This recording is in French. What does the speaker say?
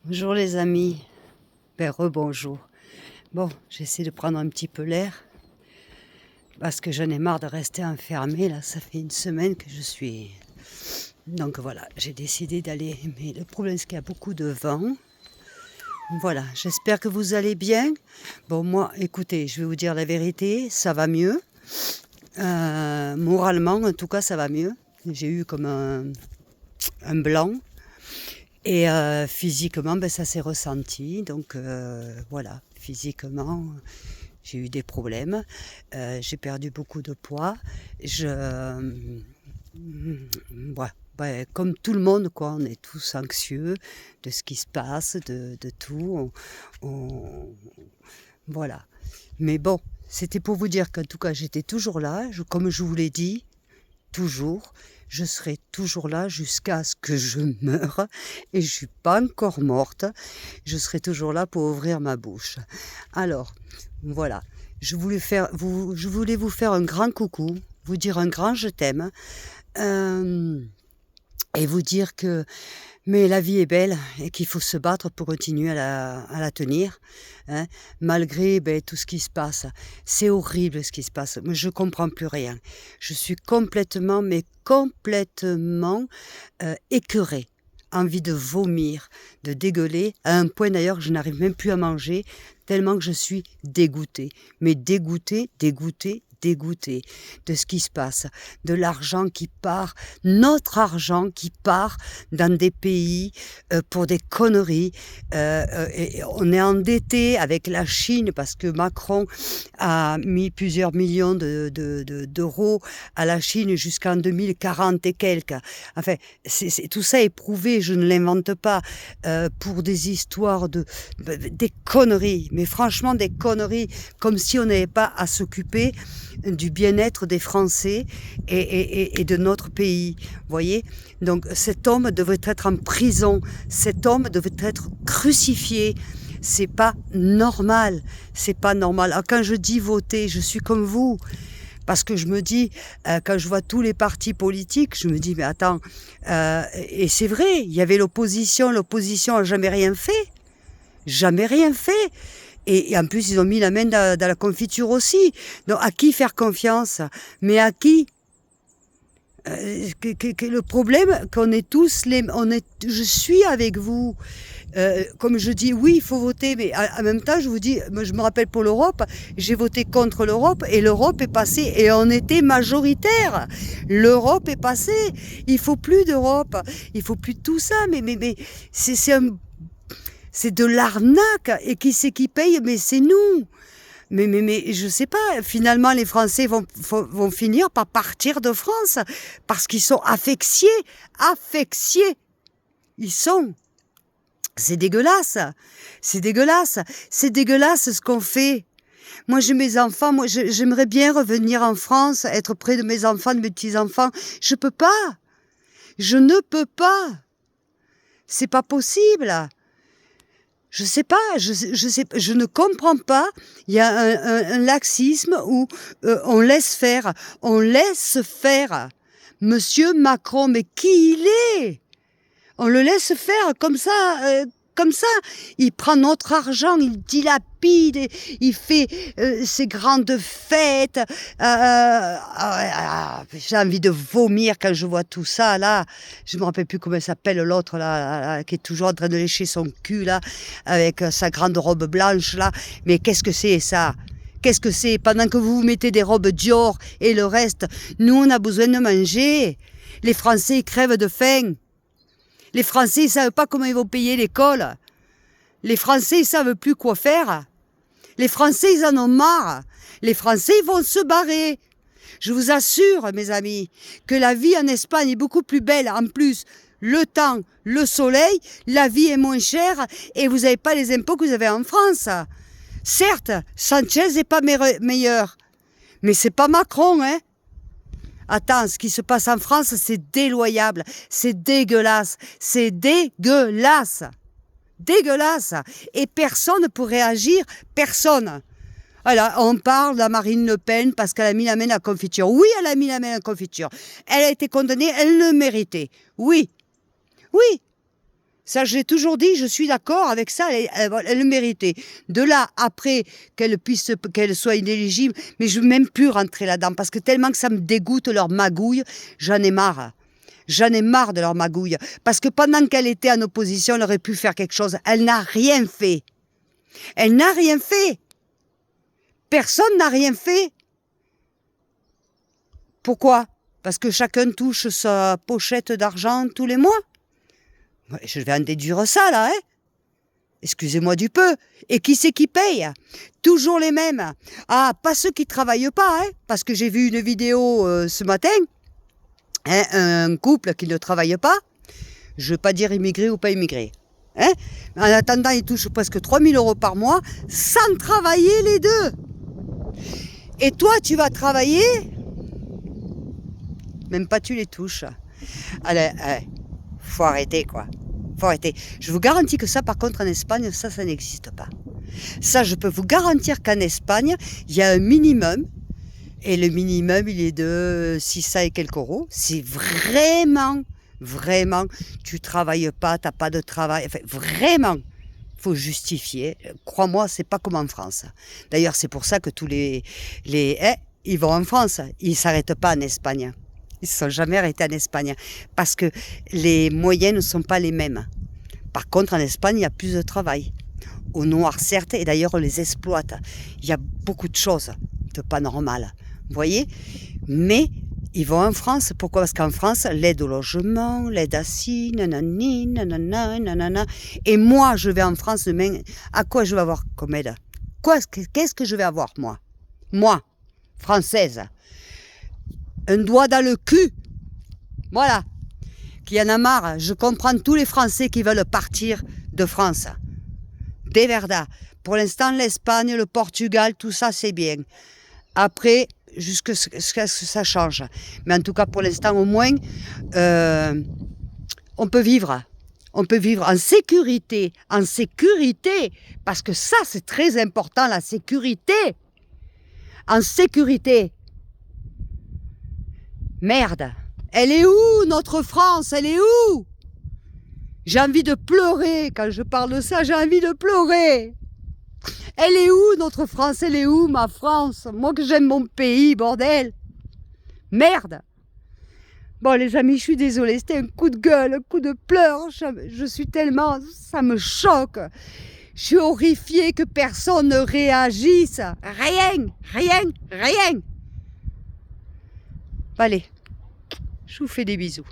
Bonjour les amis, rebonjour. Bon, j'essaie de prendre un petit peu l'air parce que j'en ai marre de rester enfermée. Là, ça fait une semaine que je suis... Donc voilà, j'ai décidé d'aller. Mais le problème, c'est qu'il y a beaucoup de vent. Voilà, j'espère que vous allez bien. Bon, moi, écoutez, je vais vous dire la vérité, ça va mieux. Moralement, en tout cas, ça va mieux. J'ai eu comme un blanc. Et physiquement, ça s'est ressenti. Donc voilà, physiquement, j'ai eu des problèmes. J'ai perdu beaucoup de poids. Comme tout le monde, quoi, on est tous anxieux de ce qui se passe, de tout. Voilà. Mais bon, c'était pour vous dire qu'en tout cas, j'étais toujours là, comme je vous l'ai dit. Toujours, je serai toujours là jusqu'à ce que je meure et je ne suis pas encore morte. Je serai toujours là pour ouvrir ma bouche. Alors, voilà, je voulais vous faire un grand coucou, vous dire un grand je t'aime et vous dire que mais la vie est belle et qu'il faut se battre pour continuer à la tenir, hein, malgré tout ce qui se passe. C'est horrible ce qui se passe. Moi, je ne comprends plus rien. Je suis complètement écœurée. Envie de vomir, de dégueuler, à un point d'ailleurs que je n'arrive même plus à manger, tellement que je suis dégoûtée. Mais dégoûtée de ce qui se passe, de l'argent qui part, notre argent qui part dans des pays pour des conneries. Et on est endetté avec la Chine parce que Macron a mis plusieurs millions d'euros à la Chine jusqu'en 2040 et quelques. Enfin, tout ça est prouvé, je ne l'invente pas, pour des histoires des conneries, mais franchement des conneries, comme si on n'avait pas à s'occuper du bien-être des Français et de notre pays, voyez. Donc cet homme devrait être en prison, cet homme devrait être crucifié. C'est pas normal, c'est pas normal. Alors, quand je dis voter, je suis comme vous. Parce que je me dis, quand je vois tous les partis politiques, je me dis, mais attends, et c'est vrai, il y avait l'opposition n'a jamais rien fait. Jamais rien fait. Et en plus, ils ont mis la main dans la confiture aussi. Donc, à qui faire confiance? Mais à qui? Le problème, qu'on est tous je suis avec vous. Comme je dis, oui, il faut voter, mais en même temps, je vous dis, moi, je me rappelle pour l'Europe, j'ai voté contre l'Europe et l'Europe est passée et on était majoritaire. L'Europe est passée. Il faut plus d'Europe. Il faut plus de tout ça. Mais c'est de l'arnaque. Et qui c'est qui paye? Mais c'est nous. Mais je sais pas, finalement les Français vont finir par partir de France parce qu'ils sont affectiés. Ils sont. C'est dégueulasse. C'est dégueulasse ce qu'on fait. Moi j'ai mes enfants, j'aimerais bien revenir en France, être près de mes enfants, de mes petits-enfants. Je peux pas. Je ne peux pas. C'est pas possible. Je sais pas, je ne comprends pas. Il y a un laxisme où on laisse faire. Monsieur Macron, mais qui il est? On le laisse faire comme ça. Il prend notre argent, il dilapide, il fait ses grandes fêtes. J'ai envie de vomir quand je vois tout ça, là. Je me rappelle plus comment elle s'appelle, l'autre, là, qui est toujours en train de lécher son cul, là, avec sa grande robe blanche, là. Mais qu'est-ce que c'est, ça? Qu'est-ce que c'est? Pendant que vous mettez des robes Dior et le reste, nous, on a besoin de manger. Les Français, ils crèvent de faim. Les Français, ils ne savent pas comment ils vont payer l'école. Les Français, ils ne savent plus quoi faire. Les Français, ils en ont marre. Les Français, ils vont se barrer. Je vous assure, mes amis, que la vie en Espagne est beaucoup plus belle. En plus, le temps, le soleil, la vie est moins chère et vous n'avez pas les impôts que vous avez en France. Certes, Sanchez n'est pas meilleur, mais c'est pas Macron, hein. Attends, ce qui se passe en France, c'est déloyable, c'est dégueulasse, dégueulasse. Et personne pour réagir, personne. Voilà, on parle de Marine Le Pen parce qu'elle a mis la main à la confiture. Oui, elle a mis la main à la confiture. Elle a été condamnée, elle le méritait. Oui, Ça, je l'ai toujours dit, je suis d'accord avec ça, elle le méritait. De là, après, qu'elle soit inéligible, mais je ne veux même plus rentrer là-dedans, parce que tellement que ça me dégoûte leur magouille, j'en ai marre. J'en ai marre de leur magouille. Parce que pendant qu'elle était en opposition, elle aurait pu faire quelque chose. Elle n'a rien fait. Elle n'a rien fait. Personne n'a rien fait. Pourquoi? Parce que chacun touche sa pochette d'argent tous les mois. Ouais, je vais en déduire ça, là, hein? Excusez-moi du peu. Et qui c'est qui paye? Toujours les mêmes. Ah, pas ceux qui travaillent pas, hein? Parce que j'ai vu une vidéo ce matin, hein, un couple qui ne travaille pas. Je ne veux pas dire immigré ou pas immigré. Hein? En attendant, ils touchent presque 3 000 € par mois sans travailler les deux. Et toi, tu vas travailler? Même pas tu les touches. Allez, faut arrêter, quoi. Faut arrêter. Je vous garantis que ça, par contre, en Espagne, ça n'existe pas. Ça, je peux vous garantir qu'en Espagne, il y a un minimum. Et le minimum, il est de 600 et quelques euros. C'est vraiment, tu travailles pas, t'as pas de travail. Enfin, vraiment, faut justifier. Crois-moi, c'est pas comme en France. D'ailleurs, c'est pour ça que tous les ils vont en France. Ils s'arrêtent pas en Espagne. Ils ne se sont jamais arrêtés en Espagne parce que les moyens ne sont pas les mêmes. Par contre, en Espagne, il y a plus de travail. Au noir, certes, et d'ailleurs, on les exploite. Il y a beaucoup de choses de pas normales. Vous voyez? Mais ils vont en France. Pourquoi? Parce qu'en France, l'aide au logement, l'aide à ci, nanani, nanana, nanana. Et moi, je vais en France demain. À quoi je vais avoir comme aide? Qu'est-ce que je vais avoir, moi? Moi, française. Un doigt dans le cul. Voilà. Qu'il y en a marre. Je comprends tous les Français qui veulent partir de France. Des verdad. Pour l'instant, l'Espagne, le Portugal, tout ça, c'est bien. Après, jusqu'à ce que ça change. Mais en tout cas, pour l'instant, au moins, on peut vivre. On peut vivre en sécurité. En sécurité. Parce que ça, c'est très important, la sécurité. En sécurité. Merde, elle est où notre France? Elle est où? J'ai envie de pleurer quand je parle de ça, j'ai envie de pleurer. Elle est où notre France? Elle est où ma France? Moi que j'aime mon pays, bordel. Merde. Bon les amis, je suis désolée, c'était un coup de gueule, un coup de pleurs. Je suis tellement... ça me choque. Je suis horrifiée que personne ne réagisse. Rien. Allez, je vous fais des bisous.